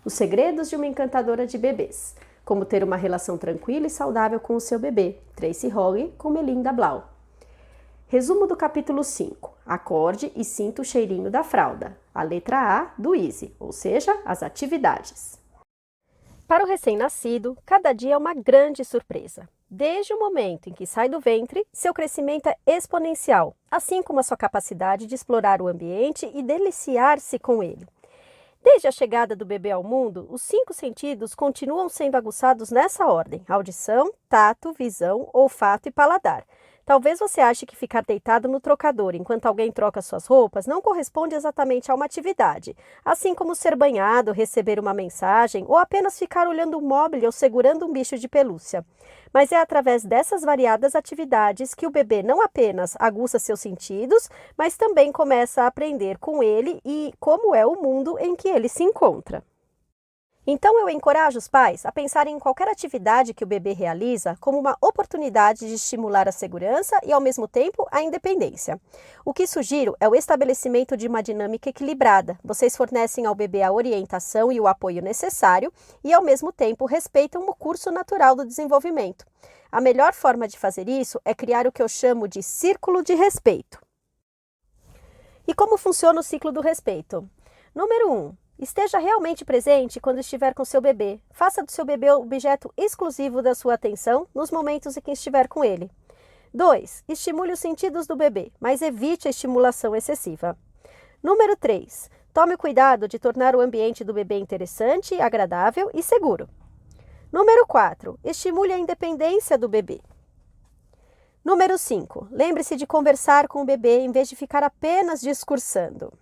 Os segredos de uma encantadora de bebês. Como ter uma relação tranquila e saudável com o seu bebê. Tracy Hogg com Melinda Blau. Resumo do capítulo 5. Acorde e sinta o cheirinho da fralda. A letra A do Easy, ou seja, as atividades. Para o recém-nascido, cada dia é uma grande surpresa. Desde o momento em que sai do ventre, seu crescimento é exponencial, assim como a sua capacidade de explorar o ambiente e deliciar-se com ele. Desde a chegada do bebê ao mundo, os 5 sentidos continuam sendo aguçados nessa ordem: audição, tato, visão, olfato e paladar. Talvez você ache que ficar deitado no trocador enquanto alguém troca suas roupas não corresponde exatamente a uma atividade, assim como ser banhado, receber uma mensagem ou apenas ficar olhando um móvel ou segurando um bicho de pelúcia. Mas é através dessas variadas atividades que o bebê não apenas aguça seus sentidos, mas também começa a aprender com ele e como é o mundo em que ele se encontra. Então eu encorajo os pais a pensarem em qualquer atividade que o bebê realiza como uma oportunidade de estimular a segurança e, ao mesmo tempo, a independência. O que sugiro é o estabelecimento de uma dinâmica equilibrada. Vocês fornecem ao bebê a orientação e o apoio necessário e, ao mesmo tempo, respeitam o curso natural do desenvolvimento. A melhor forma de fazer isso é criar o que eu chamo de círculo de respeito. E como funciona o ciclo do respeito? Número 1. Esteja realmente presente quando estiver com seu bebê. Faça do seu bebê o objeto exclusivo da sua atenção nos momentos em que estiver com ele. 2. Estimule os sentidos do bebê, mas evite a estimulação excessiva. Número 3. Tome o cuidado de tornar o ambiente do bebê interessante, agradável e seguro. Número 4. Estimule a independência do bebê. Número 5. Lembre-se de conversar com o bebê em vez de ficar apenas discursando.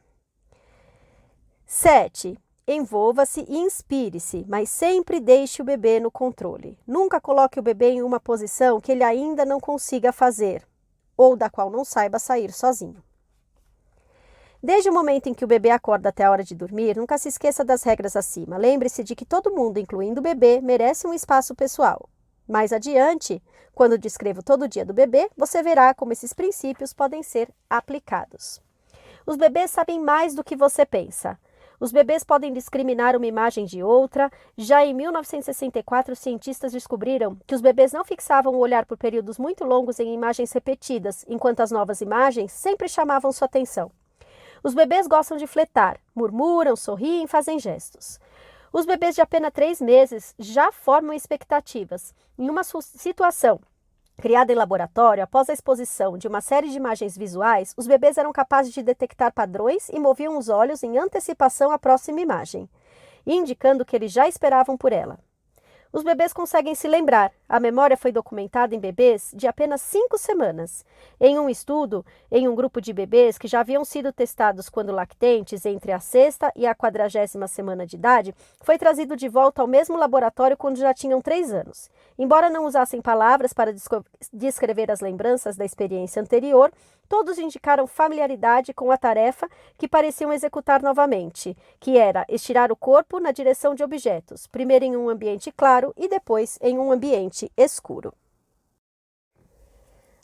7. Envolva-se e inspire-se, mas sempre deixe o bebê no controle. Nunca coloque o bebê em uma posição que ele ainda não consiga fazer, ou da qual não saiba sair sozinho. Desde o momento em que o bebê acorda até a hora de dormir, nunca se esqueça das regras acima. Lembre-se de que todo mundo, incluindo o bebê, merece um espaço pessoal. Mais adiante, quando descrevo todo o dia do bebê, você verá como esses princípios podem ser aplicados. Os bebês sabem mais do que você pensa. Os bebês podem discriminar uma imagem de outra. Já em 1964, os cientistas descobriram que os bebês não fixavam o olhar por períodos muito longos em imagens repetidas, enquanto as novas imagens sempre chamavam sua atenção. Os bebês gostam de fletar, murmuram, sorriem, fazem gestos. Os bebês de apenas 3 meses já formam expectativas. Em uma situação criada em laboratório, após a exposição de uma série de imagens visuais, os bebês eram capazes de detectar padrões e moviam os olhos em antecipação à próxima imagem, indicando que eles já esperavam por ela. Os bebês conseguem se lembrar. A memória foi documentada em bebês de apenas 5 semanas. Em um estudo, em um grupo de bebês que já haviam sido testados quando lactentes entre a 6ª e a 40ª semana de idade, foi trazido de volta ao mesmo laboratório quando já tinham 3 anos. Embora não usassem palavras para descrever as lembranças da experiência anterior, todos indicaram familiaridade com a tarefa que pareciam executar novamente, que era estirar o corpo na direção de objetos, primeiro em um ambiente claro e depois em um ambiente escuro.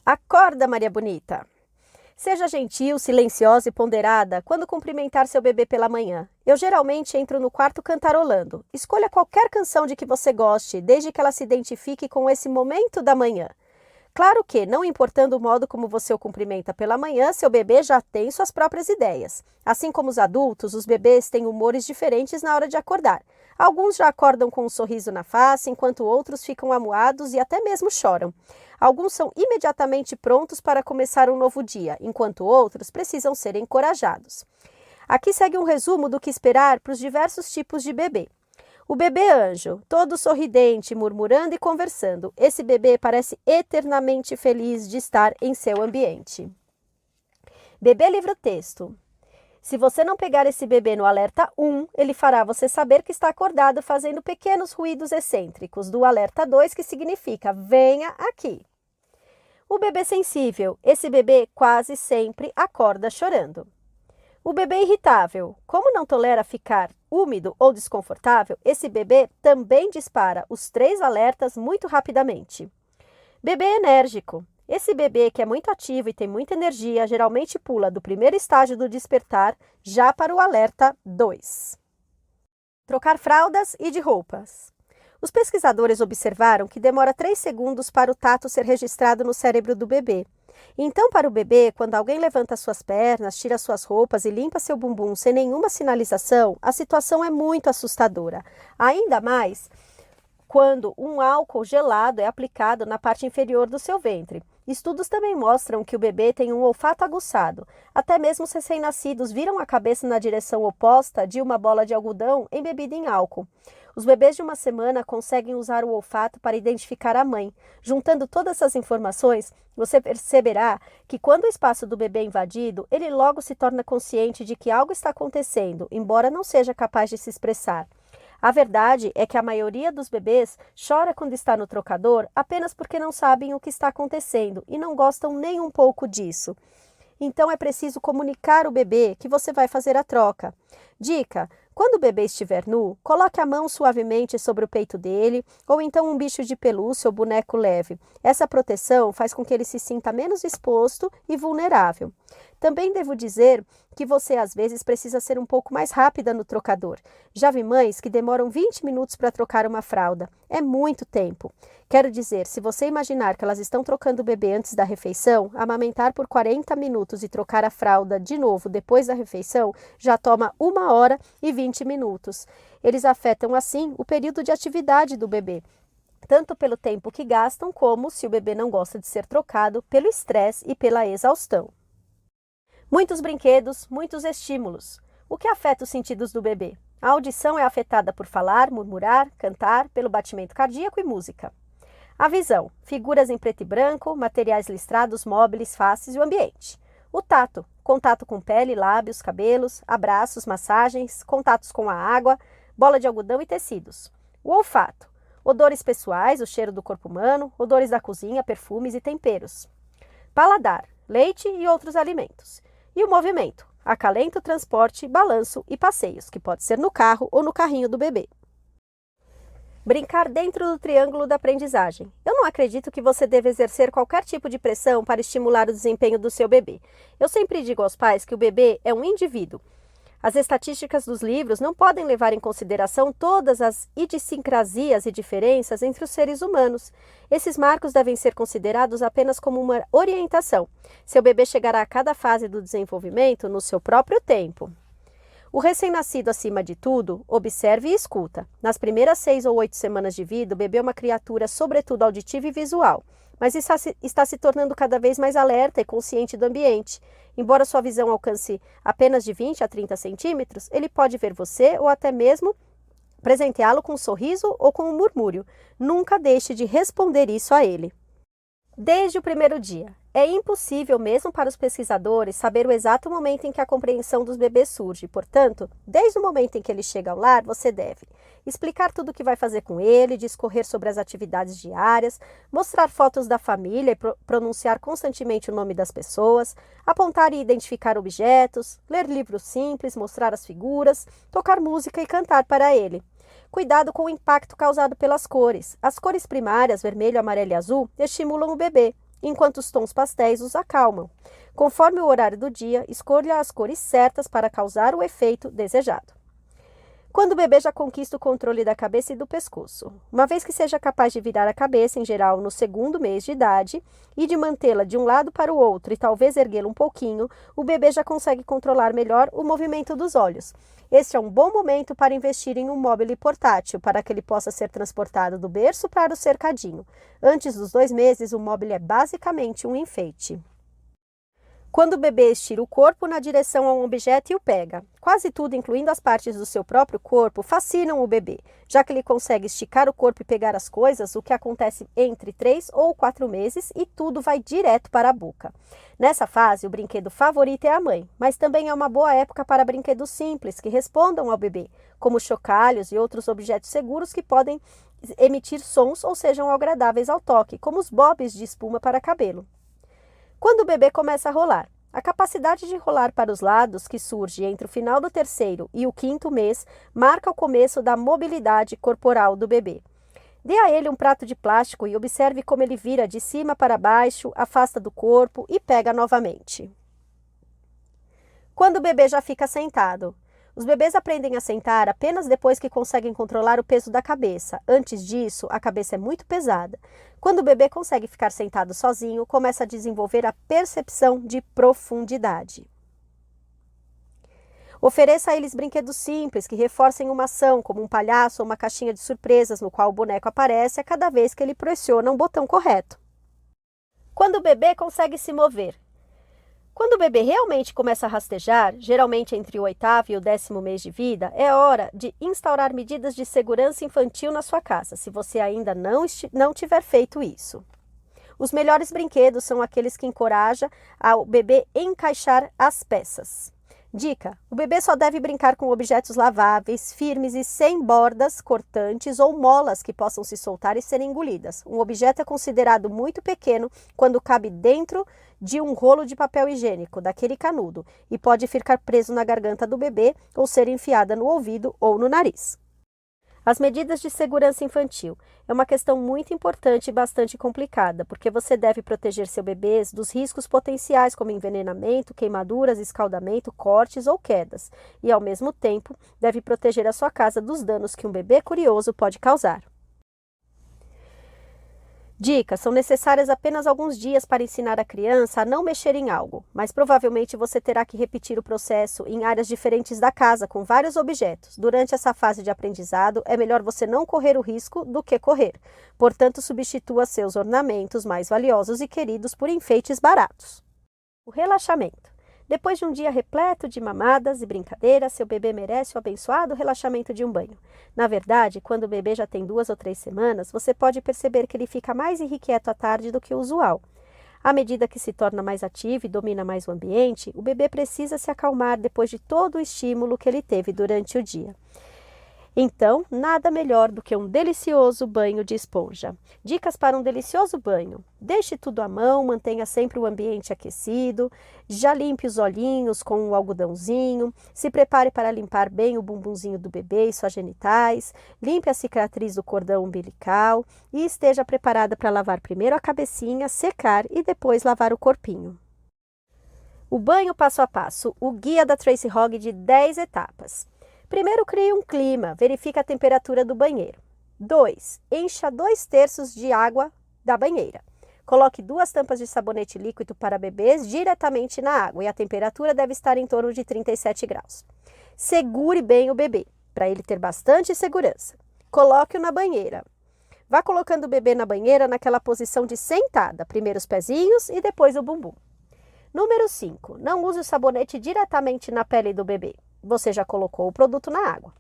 Acorda, Maria Bonita! Seja gentil, silenciosa e ponderada quando cumprimentar seu bebê pela manhã. Eu geralmente entro no quarto cantarolando. Escolha qualquer canção de que você goste, desde que ela se identifique com esse momento da manhã. Claro que, não importando o modo como você o cumprimenta pela manhã, seu bebê já tem suas próprias ideias. Assim como os adultos, os bebês têm humores diferentes na hora de acordar. Alguns já acordam com um sorriso na face, enquanto outros ficam amuados e até mesmo choram. Alguns são imediatamente prontos para começar um novo dia, enquanto outros precisam ser encorajados. Aqui segue um resumo do que esperar para os diversos tipos de bebê. O bebê anjo, todo sorridente, murmurando e conversando. Esse bebê parece eternamente feliz de estar em seu ambiente. Bebê livro-texto. Se você não pegar esse bebê no alerta 1, ele fará você saber que está acordado fazendo pequenos ruídos excêntricos. Do alerta 2, que significa venha aqui. O bebê sensível. Esse bebê quase sempre acorda chorando. O bebê irritável. Como não tolera ficar úmido ou desconfortável, esse bebê também dispara os 3 alertas muito rapidamente. Bebê enérgico. Esse bebê que é muito ativo e tem muita energia, geralmente pula do primeiro estágio do despertar já para o alerta 2. Trocar fraldas e de roupas. Os pesquisadores observaram que demora 3 segundos para o tato ser registrado no cérebro do bebê. Então, para o bebê, quando alguém levanta suas pernas, tira suas roupas e limpa seu bumbum sem nenhuma sinalização, a situação é muito assustadora. Ainda mais quando um álcool gelado é aplicado na parte inferior do seu ventre. Estudos também mostram que o bebê tem um olfato aguçado. Até mesmo os recém-nascidos viram a cabeça na direção oposta de uma bola de algodão embebida em álcool. Os bebês de 1 semana conseguem usar o olfato para identificar a mãe. Juntando todas essas informações, você perceberá que quando o espaço do bebê é invadido, ele logo se torna consciente de que algo está acontecendo, embora não seja capaz de se expressar. A verdade é que a maioria dos bebês chora quando está no trocador apenas porque não sabem o que está acontecendo e não gostam nem um pouco disso. Então é preciso comunicar ao bebê que você vai fazer a troca. Dica: quando o bebê estiver nu, coloque a mão suavemente sobre o peito dele, ou então um bicho de pelúcia ou boneco leve. Essa proteção faz com que ele se sinta menos exposto e vulnerável. Também devo dizer que você às vezes precisa ser um pouco mais rápida no trocador. Já vi mães que demoram 20 minutos para trocar uma fralda. É muito tempo. Quero dizer, se você imaginar que elas estão trocando o bebê antes da refeição, amamentar por 40 minutos e trocar a fralda de novo depois da refeição já toma 1 hora e 20 minutos. Eles afetam assim o período de atividade do bebê, tanto pelo tempo que gastam, como, se o bebê não gosta de ser trocado, pelo estresse e pela exaustão. Muitos brinquedos, muitos estímulos. O que afeta os sentidos do bebê? A audição é afetada por falar, murmurar, cantar, pelo batimento cardíaco e música. A visão, figuras em preto e branco, materiais listrados, móveis, faces e o ambiente. O tato, contato com pele, lábios, cabelos, abraços, massagens, contatos com a água, bola de algodão e tecidos. O olfato, odores pessoais, o cheiro do corpo humano, odores da cozinha, perfumes e temperos. Paladar, leite e outros alimentos. E o movimento, acalento, transporte, balanço e passeios, que pode ser no carro ou no carrinho do bebê. Brincar dentro do triângulo da aprendizagem. Eu não acredito que você deve exercer qualquer tipo de pressão para estimular o desempenho do seu bebê. Eu sempre digo aos pais que o bebê é um indivíduo. As estatísticas dos livros não podem levar em consideração todas as idiosincrasias e diferenças entre os seres humanos. Esses marcos devem ser considerados apenas como uma orientação. Seu bebê chegará a cada fase do desenvolvimento no seu próprio tempo. O recém-nascido, acima de tudo, observe e escuta. Nas primeiras 6 ou 8 semanas de vida, o bebê é uma criatura sobretudo auditiva e visual, mas está se tornando cada vez mais alerta e consciente do ambiente. Embora sua visão alcance apenas de 20 a 30 centímetros, ele pode ver você ou até mesmo presenteá-lo com um sorriso ou com um murmúrio. Nunca deixe de responder isso a ele. Desde o primeiro dia. É impossível mesmo para os pesquisadores saber o exato momento em que a compreensão dos bebês surge. Portanto, desde o momento em que ele chega ao lar, você deve explicar tudo o que vai fazer com ele, discorrer sobre as atividades diárias, mostrar fotos da família e pronunciar constantemente o nome das pessoas, apontar e identificar objetos, ler livros simples, mostrar as figuras, tocar música e cantar para ele. Cuidado com o impacto causado pelas cores. As cores primárias, vermelho, amarelo e azul, estimulam o bebê, enquanto os tons pastéis os acalmam. Conforme o horário do dia, escolha as cores certas para causar o efeito desejado. Quando o bebê já conquista o controle da cabeça e do pescoço. Uma vez que seja capaz de virar a cabeça, em geral no 2º mês de idade, e de mantê-la de um lado para o outro e talvez erguê-la um pouquinho, o bebê já consegue controlar melhor o movimento dos olhos. Este é um bom momento para investir em um móbile portátil, para que ele possa ser transportado do berço para o cercadinho. Antes dos 2 meses, o móbile é basicamente um enfeite. Quando o bebê estira o corpo na direção a um objeto e o pega. Quase tudo, incluindo as partes do seu próprio corpo, fascinam o bebê, já que ele consegue esticar o corpo e pegar as coisas, o que acontece entre 3 ou 4 meses, e tudo vai direto para a boca. Nessa fase, o brinquedo favorito é a mãe, mas também é uma boa época para brinquedos simples que respondam ao bebê, como chocalhos e outros objetos seguros que podem emitir sons ou sejam agradáveis ao toque, como os bobs de espuma para cabelo. Quando o bebê começa a rolar, a capacidade de rolar para os lados, que surge entre o final do 3º e o 5º mês, marca o começo da mobilidade corporal do bebê. Dê a ele um prato de plástico e observe como ele vira de cima para baixo, afasta do corpo e pega novamente. Quando o bebê já fica sentado. Os bebês aprendem a sentar apenas depois que conseguem controlar o peso da cabeça. Antes disso, a cabeça é muito pesada. Quando o bebê consegue ficar sentado sozinho, começa a desenvolver a percepção de profundidade. Ofereça a eles brinquedos simples que reforcem uma ação, como um palhaço ou uma caixinha de surpresas no qual o boneco aparece a cada vez que ele pressiona um botão correto. Quando o bebê consegue se mover. Quando o bebê realmente começa a rastejar, geralmente entre o 8º e o 10º mês de vida, é hora de instaurar medidas de segurança infantil na sua casa, se você ainda não tiver feito isso. Os melhores brinquedos são aqueles que encorajam ao bebê encaixar as peças. Dica: o bebê só deve brincar com objetos laváveis, firmes e sem bordas cortantes ou molas que possam se soltar e serem engolidas. Um objeto é considerado muito pequeno quando cabe dentro de um rolo de papel higiênico, daquele canudo, e pode ficar preso na garganta do bebê ou ser enfiada no ouvido ou no nariz. As medidas de segurança infantil é uma questão muito importante e bastante complicada, porque você deve proteger seu bebê dos riscos potenciais como envenenamento, queimaduras, escaldamento, cortes ou quedas, e ao mesmo tempo deve proteger a sua casa dos danos que um bebê curioso pode causar. Dicas: são necessárias apenas alguns dias para ensinar a criança a não mexer em algo, mas provavelmente você terá que repetir o processo em áreas diferentes da casa, com vários objetos. Durante essa fase de aprendizado, é melhor você não correr o risco do que correr. Portanto, substitua seus ornamentos mais valiosos e queridos por enfeites baratos. O relaxamento. Depois de um dia repleto de mamadas e brincadeiras, seu bebê merece o abençoado relaxamento de um banho. Na verdade, quando o bebê já tem 2 ou 3 semanas, você pode perceber que ele fica mais irrequieto à tarde do que o usual. À medida que se torna mais ativo e domina mais o ambiente, o bebê precisa se acalmar depois de todo o estímulo que ele teve durante o dia. Então, nada melhor do que um delicioso banho de esponja. Dicas para um delicioso banho: deixe tudo à mão, mantenha sempre o ambiente aquecido, já limpe os olhinhos com um algodãozinho, se prepare para limpar bem o bumbumzinho do bebê e suas genitais, limpe a cicatriz do cordão umbilical e esteja preparada para lavar primeiro a cabecinha, secar e depois lavar o corpinho. O banho passo a passo, o guia da Tracy Hogg de 10 etapas. Primeiro, crie um clima, verifique a temperatura do banheiro. 2. Encha 2/3 de água da banheira. Coloque 2 tampas de sabonete líquido para bebês diretamente na água e a temperatura deve estar em torno de 37 graus. Segure bem o bebê, para ele ter bastante segurança. Coloque-o na banheira. Vá colocando o bebê na banheira naquela posição de sentada, primeiro os pezinhos e depois o bumbum. Número 5. Não use o sabonete diretamente na pele do bebê. Você já colocou o produto na água.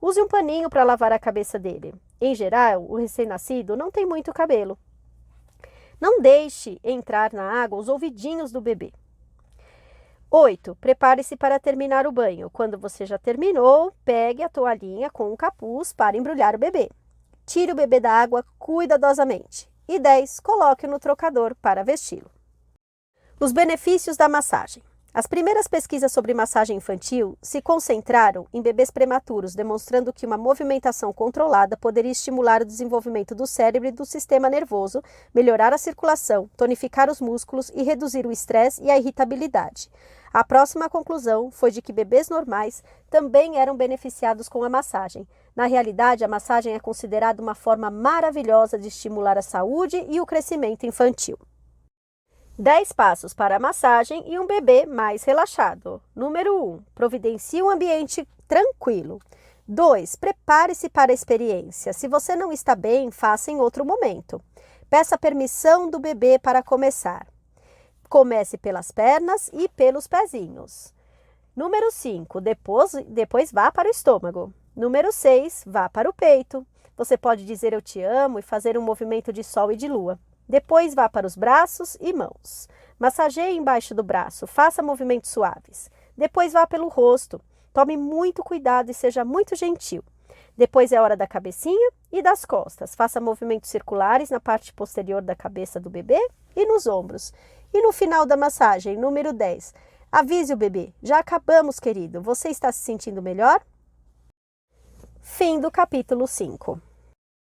Use um paninho para lavar a cabeça dele. Em geral, o recém-nascido não tem muito cabelo. Não deixe entrar na água os ouvidinhos do bebê. 8. Prepare-se para terminar o banho. Quando você já terminou, pegue a toalhinha com o capuz para embrulhar o bebê. Tire o bebê da água cuidadosamente. E 10. Coloque no trocador para vesti-lo. Os benefícios da massagem. As primeiras pesquisas sobre massagem infantil se concentraram em bebês prematuros, demonstrando que uma movimentação controlada poderia estimular o desenvolvimento do cérebro e do sistema nervoso, melhorar a circulação, tonificar os músculos e reduzir o estresse e a irritabilidade. A próxima conclusão foi de que bebês normais também eram beneficiados com a massagem. Na realidade, a massagem é considerada uma forma maravilhosa de estimular a saúde e o crescimento infantil. 10 passos para a massagem e um bebê mais relaxado. Número 1. Providencie um ambiente tranquilo. 2. Prepare-se para a experiência. Se você não está bem, faça em outro momento. Peça permissão do bebê para começar. Comece pelas pernas e pelos pezinhos. Número 5. Depois vá para o estômago. Número 6. Vá para o peito. Você pode dizer eu te amo e fazer um movimento de sol e de lua. Depois vá para os braços e mãos. Massageie embaixo do braço, faça movimentos suaves. Depois vá pelo rosto. Tome muito cuidado e seja muito gentil. Depois é hora da cabecinha e das costas. Faça movimentos circulares na parte posterior da cabeça do bebê e nos ombros. E no final da massagem, número 10, avise o bebê. Já acabamos, querido. Você está se sentindo melhor? Fim do capítulo 5.